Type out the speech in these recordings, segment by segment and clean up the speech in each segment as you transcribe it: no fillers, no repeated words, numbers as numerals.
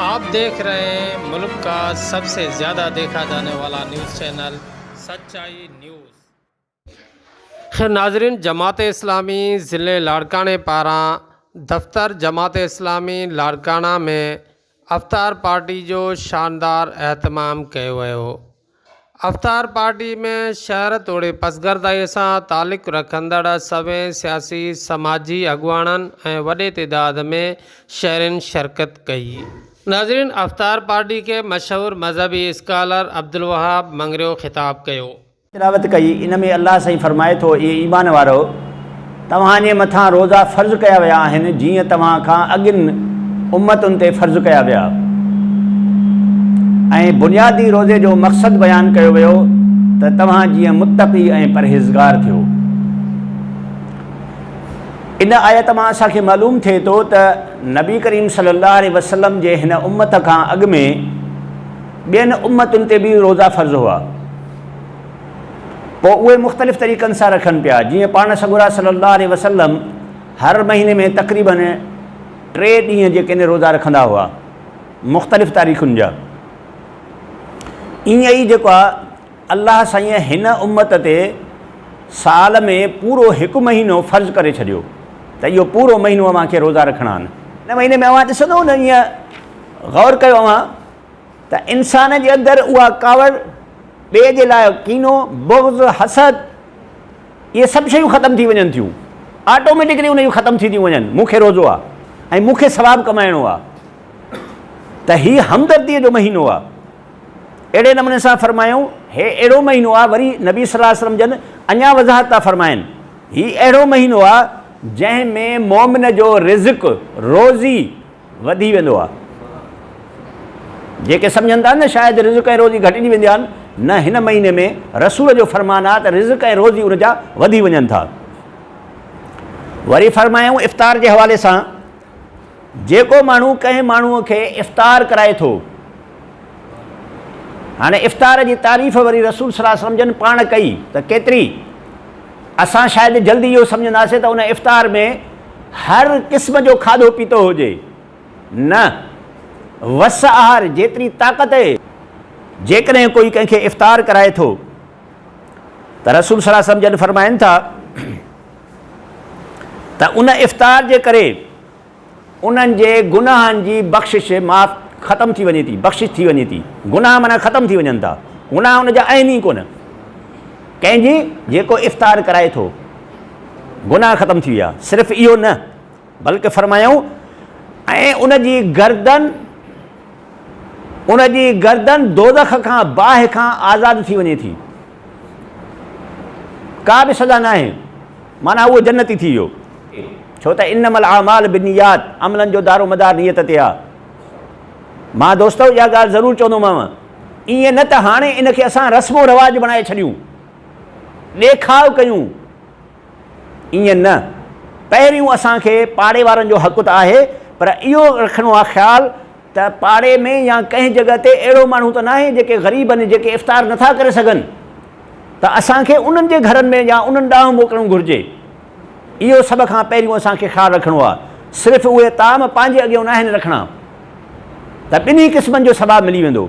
आप देख रहे हैं मुल्क का सबसे ज़्यादा देखा जाने वाला न्यूज़ चैनल सच्चाई न्यूज़। खैर नाज़रीन, जमात इस्लामी ज़िले लाड़काने पारां दफ़्तर जमात इस्लामी लाड़काना में अफ़्तार पार्टी जो शानदार एहतमाम कयो वियो। अफ़्तार पार्टी में शहर तोड़े पसगरदाई से ताल्लुक़ रखंदड़ सवें सियासी समाजी अगुवाणनि ऐं वॾे तइदाद में शहरिन शिरकत कई। नाज़रीन, अफ़्तार पार्टी के मशहूर मज़हबी स्कॉलर अब्दुल वहाब मंगरियो ख़िताब कयो। तिलावत कई। इन में अल्लाह साईं फरमाए थो, ये ईमान वारो तव्हांजे मथां रोज़ा फ़र्ज़ कया विया आहिनि जीअं तव्हां खां अॻिन उम्मतुनि ते फ़र्ज़ कया विया। ऐं बुनियादी रोज़े जो मक़सदु बयानु कयो वियो त तव्हां जीअं मुत्तक़ी ऐं परहेज़गार थियो। इन आयत मां असांखे मालूम थिए थो त नबी करीम सल्लल्लाहु अलैहि वसल्लम जे हिन उम्मत खां अॻु में ॿियनि उम्मतुनि ते बि रोज़ा फ़र्ज़ हुआ। पोइ उहे मुख़्तलिफ़ तरीक़नि सां रखनि पिया। जीअं पाण सॻुरा सल्लल्लाहु अलैहि वसल्लम हर महीने में तक़रीबन 3 ॾींहं जेके रोज़ा रखंदा हुआ मुख़्तलिफ़ तारीख़ुनि जा। ईअं ई जेको आहे अल्लाह साईं हिन उम्मत ते साल में पूरो 1 महीनो फ़र्ज़ु करे छॾियो त इहो पूरो महीनो अव्हांखे रोज़ा रखणा आहिनि। हिन महीने में अव्हां ॾिसंदो न, ईअं गौर कयो अव्हां त इंसान जे अंदरि उहा कावड़, ॿिए जे लाइ कीनो, बुग़्ज़, हसद, इहे सभु शयूं ख़तमु थी वञनि थियूं। ऑटोमेटिकली उन जूं ख़तमु थी थियूं वञनि। मूंखे रोज़ो आहे ऐं मूंखे सवाबु कमाइणो आहे, त हीउ हमदर्दीअ जो महीनो आहे। अहिड़े नमूने सां फरमायूं, हे अहिड़ो महीनो आहे। वरी नबी सल्लल्लाहु अलैहि वसल्लम जन अञा वज़ाहत था फरमाइनि, हीउ अहिड़ो महीनो आहे जंहिंमें मोमिन जो रिज़्क़, रोज़ी वधी वेंदो आहे। जेके सम्झनि था न शायदि रिज़्क़ ऐं रोज़ी घटिजी वेंदा आहिनि, न, हिन महीने में रसूल जो फरमान आहे त रिज़्क़ ऐं रोज़ी उन जा वधी वञनि था। वरी फरमायूं इफ़्तार जे हवाले सां, जेको माण्हू कंहिं माण्हूअ खे इफ़्तार कराए थो, हाणे इफ़्तार जी तारीफ़ वरी रसूल सल्लल्लाहु अलैहि वसल्लम जन पाण कई त केतिरी। असां शायदि जल्दी इहो सम्झंदासीं त उन इफ़्तार में हर क़िस्म जो खाधो पीतो हुजे, न, वस आहार जेतिरी ताक़त आहे। जेकॾहिं कोई कंहिंखे इफ़्तार कराए थो त रसूल सल्लल्लाहु अलैहि वसल्लम जन फरमाइनि था त उन इफ़्तार जे करे उन्हनि जे गुनाहनि जी बख़्शिश माफ़ ख़तमु थी वञे थी, बख़्शिश थी वञे थी। गुनाह माना ख़तमु थी वञनि था, गुनाह उन जा आहिनि ई कोन। कंहिंजी जेको इफ़्तार कराए थो गुनाह ख़तमु थी विया। सिर्फ़ु इहो न, बल्कि फरमायूं ऐं उनजी गर्दन दोज़ख खां, बाहि खां आज़ादु थी वञे थी। का बि सज़ा न आहे, माना उहो जन्नती थी वियो। छो त इन्नमल आमाल बिन्नियात, अमलनि जो दारो मदार नियत ते आहे। मां दोस्तो इहा ॻाल्हि ज़रूरु चवंदोमांव, ईअं न त हाणे इनखे असां रस्मो रवाज बणाए छॾियूं, ॾेखाव कयूं, ईअं न। पहिरियों असांखे पाड़े वारनि जो हक़ त आहे, पर इहो रखिणो आहे ख़्यालु त पाड़े में या कंहिं जॻह ते अहिड़ो माण्हू त न आहे जेके ग़रीब आहिनि, जेके इफ़्तार नथा करे सघनि, त असांखे उन्हनि जे घरनि में या उन्हनि ॾांहुं मोकिलणु घुरिजे। इहो सभ खां पहिरियों असांखे ख़्यालु रखिणो आहे। सिर्फ़ु उहे ताम पंहिंजे अॻियां न आहिनि रखणा, त ॿिन्ही क़िस्मनि जो सवाबु मिली वेंदो।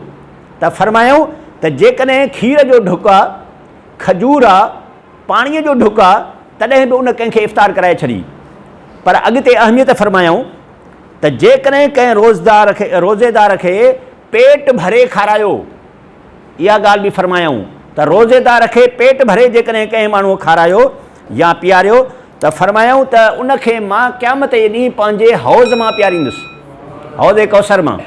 त फरमायूं त जेकॾहिं खीर जो ढुक आहे, खजूर आहे, पाणीअ जो ढुक आहे, तॾहिं बि उन कंहिंखे इफ़्तार कराए छॾी। पर अॻिते अहमियत फरमायूं त जेकॾहिं कंहिं रोज़ेदार खे पेट भरे खारायो, इहा ॻाल्हि बि फरमायूं त रोज़ेदार खे पेट भरे जेकॾहिं कंहिं माण्हूअ खारायो या पीआरियो, त फरमायूं त उनखे मां क़यामत जे ॾींहुं पंहिंजे हौज़ मां पीआरींदुसि, हौज़े कौसर मां।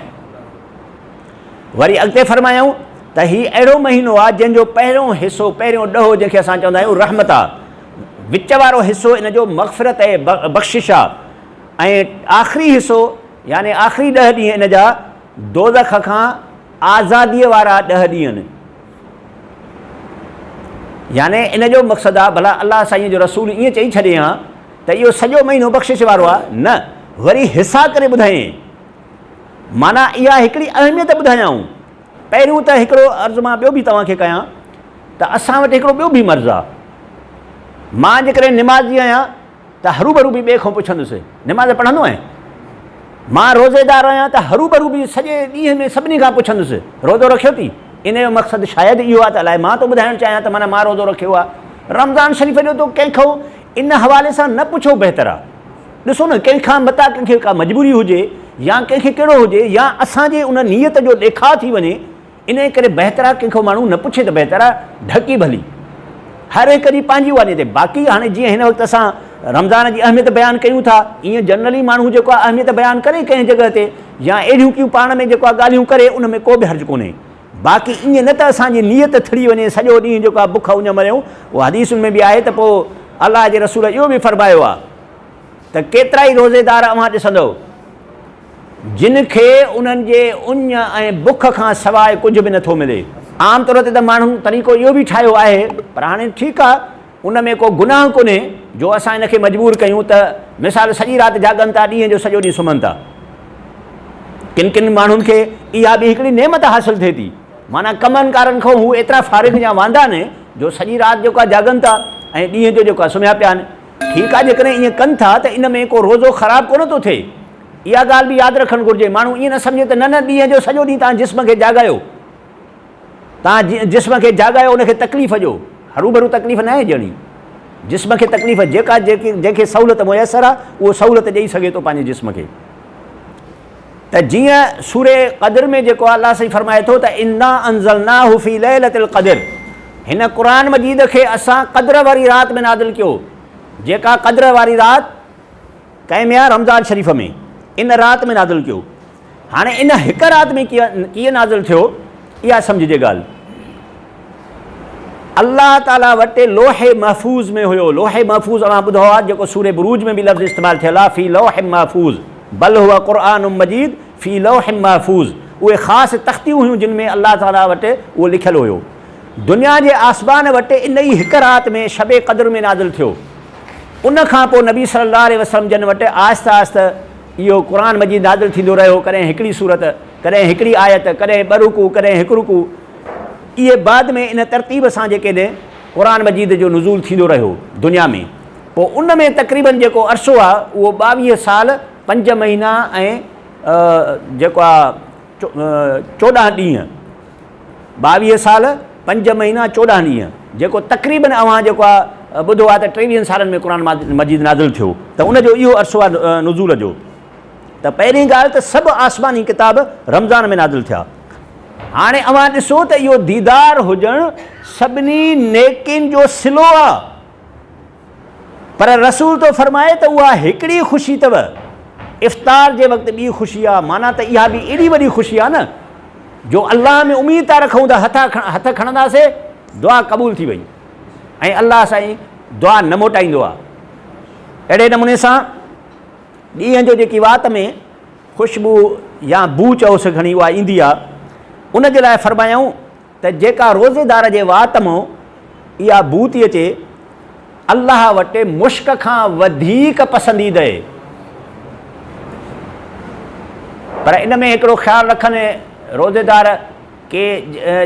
वरी अॻिते फरमायूं त हीउ अहिड़ो महीनो आहे जंहिंजो पहिरियों हिसो, पहिरियों ॾहों जंहिंखे असां चवंदा आहियूं रहमत आहे, विच वारो हिसो इन जो मग़फ़िरत ऐं बख़्शिश आहे, ऐं आख़िरी हिसो यानी आख़िरी 10 ॾींहं इन जा दोज़ख खां आज़ादीअ वारा 10 ॾींहं आहिनि। यानी इन जो मक़सदु आहे, भला अल्लाह साईं जो रसूल ईअं चई छॾे हा त इहो सॼो महीनो बख़्शिश वारो आहे, न, वरी हिसा करे ॿुधायईं। माना इहा हिकिड़ी अहमियत ॿुधायाऊं। पहिरियों त हिकिड़ो अर्ज़ु मां ॿियो बि तव्हांखे कयां त असां वटि हिकिड़ो ॿियो बि मर्ज़ु आहे। मां जेकॾहिं निमाज़ी आहियां त हरू भरू बि ॿिए खां पुछंदुसि, निमाज़ पढ़ंदो आहीं? मां रोज़ेदार आहियां त हरू भरू बि सॼे ॾींहं में सभिनी खां पुछंदुसि रोज़ो रखियो थी। इन जो मक़सदु शायदि इहो आहे त अलाए मां थो ॿुधाइणु चाहियां त माना मां रोज़ो रखियो आहे। रमज़ान शरीफ़ जो तो कंहिंखां इन हवाले सां न पुछो बहितर आहे। ॾिसो न, कंहिंखां मता कंहिंखे का मजबूरी हुजे या कंहिंखे कहिड़ो हुजे या असांजे उन नियत जो ॾेखार थी वञे, इन करे बहितर आहे कंहिंखां माण्हू न पुछे त बहितर आहे, ढकी भली हर हिक जी पंहिंजी वाञे ते। बाक़ी हाणे जीअं हिन वक़्तु असां रमज़ान जी अहमियत बयानु कयूं था, ईअं जनरली माण्हू जेको आहे अहमियत बयानु करे कंहिं जॻह ते या अहिड़ियूं कियूं पाण में जेको आहे ॻाल्हियूं करे, उन में को बि हर्ज़ु कोन्हे। बाक़ी ईअं न त असांजी नियत थड़ी वञे सॼो ॾींहुं जेको आहे बुख उञ मरियूं। उहा हदीसुनि में बि आहे त पोइ अलाह जे रसूल इहो बि फरमायो आहे त केतिरा ई रोज़ेदार अव्हां ॾिसंदव जिन खे उन्हनि जे उञ ऐं बुख खां सवाइ कुझु बि नथो मिले। आम तौर ते त माण्हू तरीक़ो इहो बि ठाहियो आहे, पर हाणे ठीकु आहे, उन में को गुनाह कोन्हे जो असां इन खे मजबूर कयूं त मिसाल सॼी राति जाॻनि था, ॾींहं जो सॼो ॾींहुं सुम्हनि था। किन किन माण्हुनि खे इहा बि हिकिड़ी नेमत हासिलु थिए थी, माना कमनि कारनि खां हू एतिरा फारिग या वांदा आहिनि जो सॼी राति जेको आहे जाॻनि था ऐं ॾींहं जो जेको आहे सुम्हिया पिया आहिनि। ठीकु आहे, जेकॾहिं ईअं कनि था त इन में को रोज़ो ख़राबु कोन थो थिए। इहा ॻाल्हि बि यादि रखणु घुरिजे। माण्हू ईअं न सम्झे त न ॾींहं जो सॼो ॾींहुं तव्हां जिस्म खे जाॻायो, तव्हां जिस्म खे जाॻायो, उनखे तकलीफ़ ॾियो। हरू भरू तकलीफ़ न आहे ॾियणी, जिस्म खे तकलीफ़ जेका जंहिंखे सहूलियत मुयसरु आहे उहो सहूलियत ॾेई सघे थो पंहिंजे जिस्म खे। त जीअं सूरे क़द्र में जेको आहे अलाह साईं फरमाए थो त इन्ना अंज़लनाहु फी लैलतिल क़द्र, हिन क़ुरान मजीद खे असां क़द्र वारी राति में नाज़िल कयो। जेका क़द्र वारी राति कंहिं में आहे? रमज़ान शरीफ़ में, इन राति में नाज़िल कयो। हाणे इन हिकु राति में कीअं नाज़िल थियो, इहा सम्झिजे ॻाल्हि। अल्लाह ताला वटि लोहे महफ़ूज़ में हुयो। लोहे महफ़ूज़ अव्हां ॿुधो आहे, जेको सूरे बुरूज में बि लफ़्ज़ इस्तेमालु थियल आहे, फ़ी लोहे महफ़ूज़ बल हुआ क़ुरआन मजीद फ़ी लोहे महफ़ूज़। उहे ख़ासि तख़्तियूं हुयूं जिन में अल्लाह ताला वटि उहो लिखियलु हुयो। दुनिया जे आसमान वटि इन ई हिकु राति में शबे क़द्र में नाज़िल थियो। उन खां पोइ नबी सल्लल्लाहु अलैहि वसल्लम जन वटि आहिस्ता आहिस्ता इहो क़ुरान मजीद नाज़िल थींदो रहियो। कॾहिं हिकिड़ी सूरत, कॾहिं हिकिड़ी आयत, कॾहिं ॿ रुकू, कॾहिं हिकु रुकू। इहे बाद में इन तरतीब सां जेके ने क़ुरान मजीद जो नुज़ूल थींदो रहियो दुनिया में। पोइ उन में तक़रीबन जेको अरसो आहे उहो 22 साल 5 महीना ऐं जेको आहे 14 ॾींहं, 22 साल 5 महीना 14 ॾींहं, जेको तक़रीबन अव्हां जेको आहे ॿुधो आहे त 23 सालनि में क़ुरान मजीद नाज़िल थियो। त उनजो इहो अरसो आहे नुज़ूल जो। त पहिरीं ॻाल्हि त सभु आसमानी किताब रमज़ान में नाज़िल थिया। हाणे अव्हां ॾिसो त इहो दीदार हुजणु सभिनी नेकिन जो सिलो आहे, पर रसूल तो फरमाए त उहा हिकिड़ी ख़ुशी अथव, इफ़्तार जे वक़्तु ॿी ख़ुशी आहे। माना त इहा बि एॾी वॾी ख़ुशी आहे न जो अल्लाह में उमीद था रखूं त हथ खणंदासीं, दुआ क़बूल थी वई ऐं अल्लाह साईं दुआ न मोटाईंदो आहे। अहिड़े नमूने सां ॾींहं जो जेकी वात में ख़ुशबू या बू चओसि घणी उहा ईंदी आहे, उन जे लाइ फरमायूं त जेका रोज़ेदार जे वात मां इहा बू थी अचे, अल्लाह वटि मुश्क खां वधीक पसंदीदा आहे। पर इन में हिकिड़ो ख़्यालु रखनि रोज़ेदार के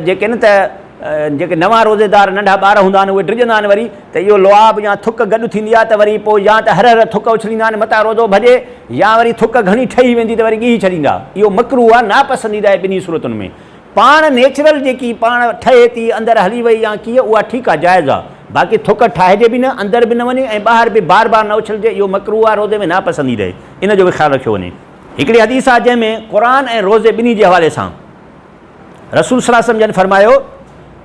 जेके न त जेके नवां रोज़ेदार नंढा ॿार हूंदा आहिनि उहे ड्रिजंदा आहिनि वरी त इहो लुआब या थुक गॾु थींदी आहे त वरी पोइ या त हर थुक उछलींदा आहिनि मथां रोज़ो भॼे, या वरी थुक घणी ठही वेंदी त वरी ॻीही छॾींदा। इहो मकरूह आहे, नापसंदीदा आहे ॿिन्ही सूरतुनि में। पाण नेचुरल जेकी पाण ठहे थी अंदरि हली वई या कीअं, उहा ठीकु आहे, जाइज़ आहे। बाक़ी थुक ठाहिजे बि न, अंदरि बि न वञे ऐं ॿाहिरि बि बार बार न उछलिजे, इहो मकरूह आहे, रोज़े में नापसंदीदा आहे। इन जो बि ख़्यालु रखियो वञे। हिकिड़ी हदीस आहे जंहिंमें क़ुरान ऐं रोज़े ॿिन्ही जे हवाले सां रसूल सल्लल्लाहु अलैहि वसल्लम जन फरमायो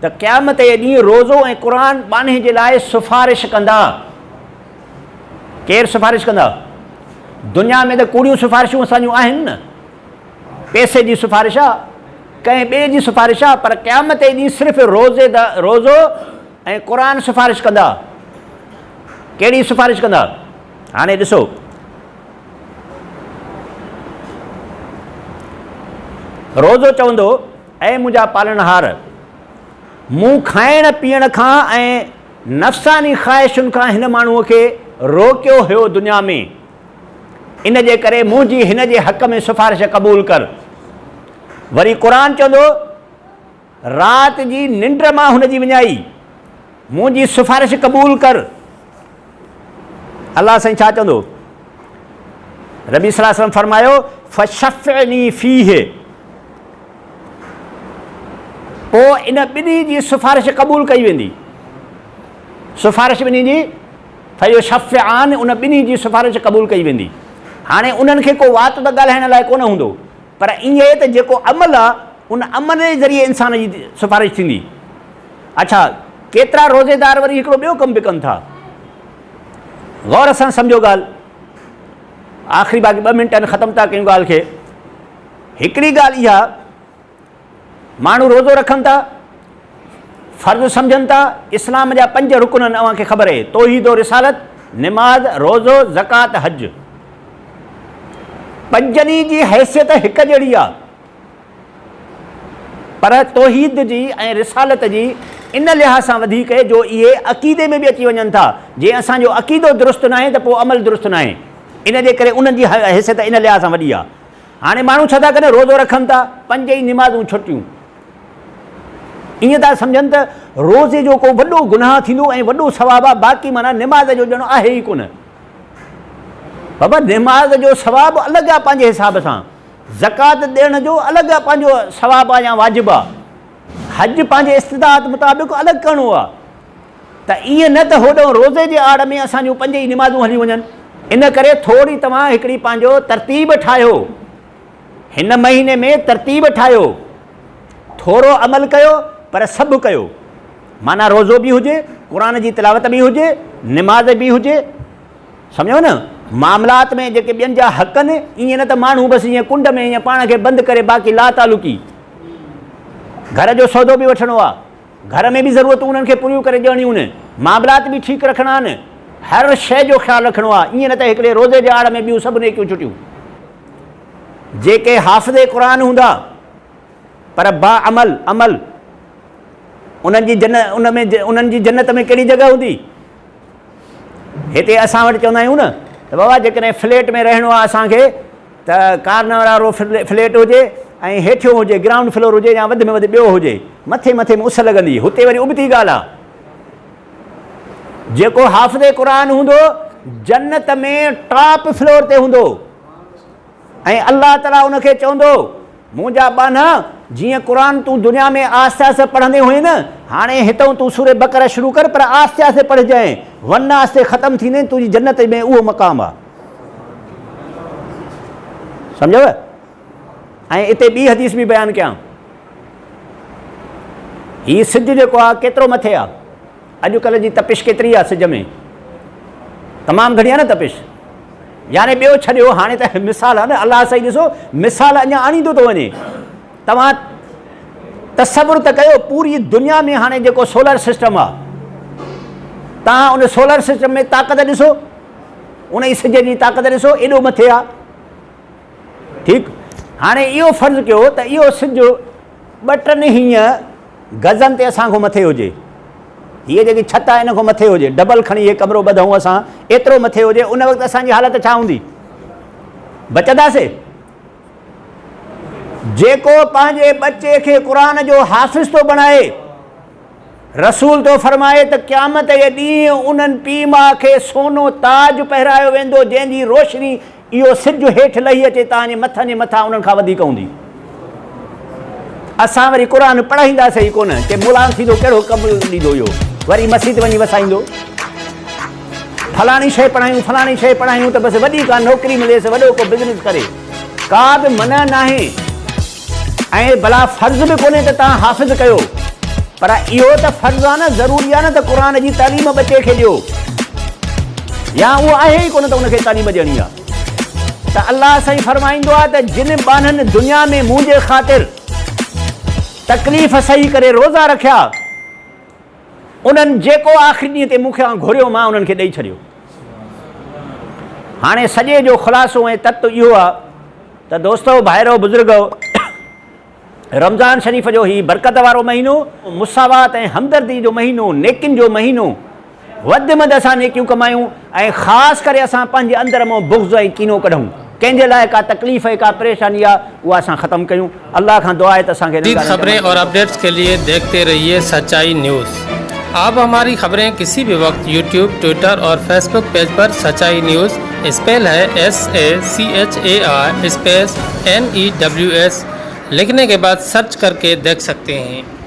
त क़यामत जे ॾींहुं रोज़ो ऐं क़ुरान बाने जे लाइ सिफ़ारिश कंदा। केरु सिफ़ारिश कंदा? दुनिया में त कूड़ियूं सिफ़ारिशूं असांजूं आहिनि न, पैसे जी सिफ़ारिश आहे, कंहिं ॿिए जी सिफ़ारिश आहे, पर क़यामत जे ॾींहुं सिर्फ़ु रोज़ो ऐं क़ुरान सिफ़ारिश कंदा। कहिड़ी सिफ़ारिश कंदा? हाणे ॾिसो, रोज़ो चवंदो, ऐं मुंहिंजा पालनहार, मूं खाइण पीअण खां ऐं नफ़्सानी ख़्वाहिशुनि खां हिन माण्हूअ खे रोकियो हुयो दुनिया में, इन जे करे मुंहिंजी हिन जे हक़ में सिफ़ारिश क़बूल कर। वरी क़ुरान चवंदो, राति जी निंड मां हुनजी विञाई, मुंहिंजी सिफ़ारिश क़बूल कर। अलाह साईं छा चवंदो? रबी सल्लल्लाहु अलैहि वसल्लम फरमायो फशफ़नी फ़ीह, पोइ इन ॿिन्ही जी सिफारिश क़बूल कई वेंदी। सिफारिश ॿिन्ही जी फयुशफ़िआन, उन ॿिन्ही जी सिफारिश क़बूल कई वेंदी। हाणे उन्हनि खे को वात त ॻाल्हाइण लाइ कोन हूंदो, पर ईअं त जेको अमल आहे उन अमल जे ज़रिए इंसान जी सिफारिश थींदी। अच्छा, केतिरा रोज़ेदार वरी हिकिड़ो ॿियो कमु बि कनि था। गौर सां सम्झो ॻाल्हि, आख़िरी बाक़ी 2 मिंट ख़तमु था कयूं ॻाल्हि खे। हिकिड़ी ॻाल्हि इहा, माण्हू रोज़ो रखनि था, फ़र्ज़ु सम्झनि था, इस्लाम जा 5 रुकन आहिनि, अव्हांखे ख़बर आहे, तौहीद और रिसालत, निमाज़, रोज़ो, ज़कात, हज। 5 जी हैसियत हिकु जहिड़ी आहे, पर तौहीद जी ऐं रिसालत जी इन लिहाज़ सां वधीक आहे जो इहे अक़ीदे में बि अची वञनि था। जे असांजो अक़ीदो दुरुस्त न आहे त पोइ अमल दुरुस्त न आहे, इन जे करे उन्हनि जी हैसियत इन लिहाज़ सां वॾी आहे। हाणे माण्हू छा था कनि, रोज़ो रखनि था, 5 ई निमाज़ूं छुटियूं, ईअं था सम्झनि त रोज़े जो को वॾो गुनाह थींदो ऐं वॾो सवाबु आहे, बाक़ी माना निमाज़ जो ॼणो आहे ई कोन। बाबा निमाज़ जो सवाबु अलॻि आहे पंहिंजे हिसाब सां, ज़कात ॾियण जो अलॻि आहे पंहिंजो सवाबु आहे या वाजिबु आहे, हज पंहिंजे इस्तिताअत मुताबिक़ अलॻि करिणो आहे। त ईअं न त होॾो रोज़े जे आड़ में असांजूं 5 ई निमाज़ूं हली वञनि। इन करे थोरी तव्हां हिकिड़ी पंहिंजो तरतीब ठाहियो, हिन महीने में तरतीब ठाहियो, थोरो अमल कयो पर सभु कयो। माना रोज़ो बि हुजे, क़ुर जी तिलावत बि हुजे, निमाज़ बि हुजे, सम्झो न। मामलात में जेके ॿियनि जा हक़ आहिनि, ईअं न त माण्हू बसि ईअं कुंड में ईअं पाण खे बंदि करे बाक़ी ला तालुकी। घर जो सौदो बि वठिणो आहे, घर में बि ज़रूरतूं उन्हनि खे पूरियूं करे ॾियणियूं आहिनि, मामलात बि ठीकु रखणा आहिनि, हर शइ जो ख़्यालु रखिणो आहे। ईअं न त हिकिड़े रोज़े जे आड़ में ॿियूं सभु नेकियूं छुटियूं। जेके हाफ़िज़े क़ुर हूंदा पर बा अमल अमल, उन्हनि जी जन्नत में कहिड़ी जॻह हूंदी। हिते असां वटि चवंदा आहियूं न त बाबा जेकॾहिं फ्लैट में रहणो आहे असांखे त कार्नर वारो फ्लैट हुजे ऐं हेठियों हुजे, ग्राउंड फ्लोर हुजे या वधि में वधि ॿियो हुजे, मथे में उस लॻंदी, हुते वरी उबती ॻाल्हि आहे। जेको हाफ़िज़े क़ुर हूंदो जन्नत में टॉप फ्लोर ते हूंदो ऐं अल्लाह ताला उनखे चवंदो, मुंहिंजा बाना जीअं क़ुर तूं दुनिया में आस्ते आस्ते पढ़ंदे हुए न, हाणे हितां तूं सूरे बक़रा शुरू कर पर आस्ते आस्ते पढ़जांइ, वन आस्ते ख़तमु थींदे तुंहिंजी जन्नत में उहो मक़ाम आहे। सम्झव? ऐं हिते ॿी हदीस बि बयानु कयां, हीउ सिज जेको आहे केतिरो मथे आहे, अॼुकल्ह जी तपिश केतिरी आहे सिज में, तमामु घणी आहे न तपिश। यानी ॿियो छॾियो, हाणे त मिसाल आहे न, अलाह साईं ॾिसो मिसाल अञा आणींदो थो वञे। तव्हां तसवुर त कयो, पूरी दुनिया में हाणे जेको सोलर सिस्टम आहे, तव्हां उन सोलर सिस्टम में ताक़त ॾिसो, उन जी सिज जी ताक़त ॾिसो, एॾो मथे आहे। ठीकु, हाणे इहो फ़र्ज़ु कयो त इहो सिज 2-3 हीअं गज़नि ते असां खां मथे हुजे, हीअ जेकी छत आहे इन खां मथे हुजे, डबल खणी इहे कमिरो ॿधूं असां, एतिरो मथे हुजे, उन वक़्तु असांजी हालत छा हूंदी? बचंदासीं? जेको पंहिंजे बचे खे क़ुर जो हाफ़िज़ थो बणाए, रसूल थो फरमाए त क़यामत जे ॾींहुं उन्हनि पीउ माउ खे सोनो ताज पहिरायो वेंदो, जंहिंजी रोशनी इहो सिज हेठि लही अचे तव्हांजे मथनि जे मथां उन्हनि खां वधीक हूंदी। असां वरी क़ुर पढ़ाईंदासीं ई कोन, के मुलान थींदो कहिड़ो कमु ॾींदो इहो, वरी मस्जिद वञी वसाईंदो, फलाणी शइ पढ़ायूं फलाणी शइ पढ़ायूं त बसि वॾी का नौकिरी मिलेसि, वॾो को बिज़नेस करे, का बि मना न आहे। ऐं भला फ़र्ज़ु बि कोन्हे त तव्हां हाफ़िज़ कयो, पर इहो त फ़र्ज़ु आहे न, ज़रूरी आहे न त क़ुर जी तालीम बचे खे ॾियो, या उहो आहे ई कोन त उनखे तालीम ॾियणी आहे। त अल्लाह साईं फरमाईंदो आहे त जिन ॿारनि दुनिया में मुंहिंजे ख़ातिर तकलीफ़ सही करे रोज़ा रखिया, उन्हनि जेको आख़िरी ॾींहं ते मूंखे घुरियो मां उन्हनि खे ॾेई छॾियो। हाणे सॼे जो ख़ुलासो ऐं तत्व इहो आहे त दोस्तो भाइरो बुज़ुर्गो, रमज़ान शरीफ़ जो ही बरकत वारो महीनो, मुसावात ऐं हमदर्दी जो महीनो, नेकिन जो महीनो, वधि में वधि असां नेकियूं कमायूं ऐं ख़ासि करे असां पंहिंजे अंदर मां बुग़्ज़ ऐं कीनो कढूं, कंहिंजे लाइ का तकलीफ़ है का परेशानी आहे उहा असां ख़त्म कयूं। अल्लाह खां दुआ है त असांखे खबरें और अपडेट्स के लिए देखते रहिए सच्चाई न्यूज़। आप हमारी खबरें किसी भी वक्त यूट्यूब, ट्विटर और फेसबुक पेज पर सच्चाई न्यूज़ स्पेल है SACHAR स्पेस NEWS। लिखने के बाद सर्च करके देख सकते हैं।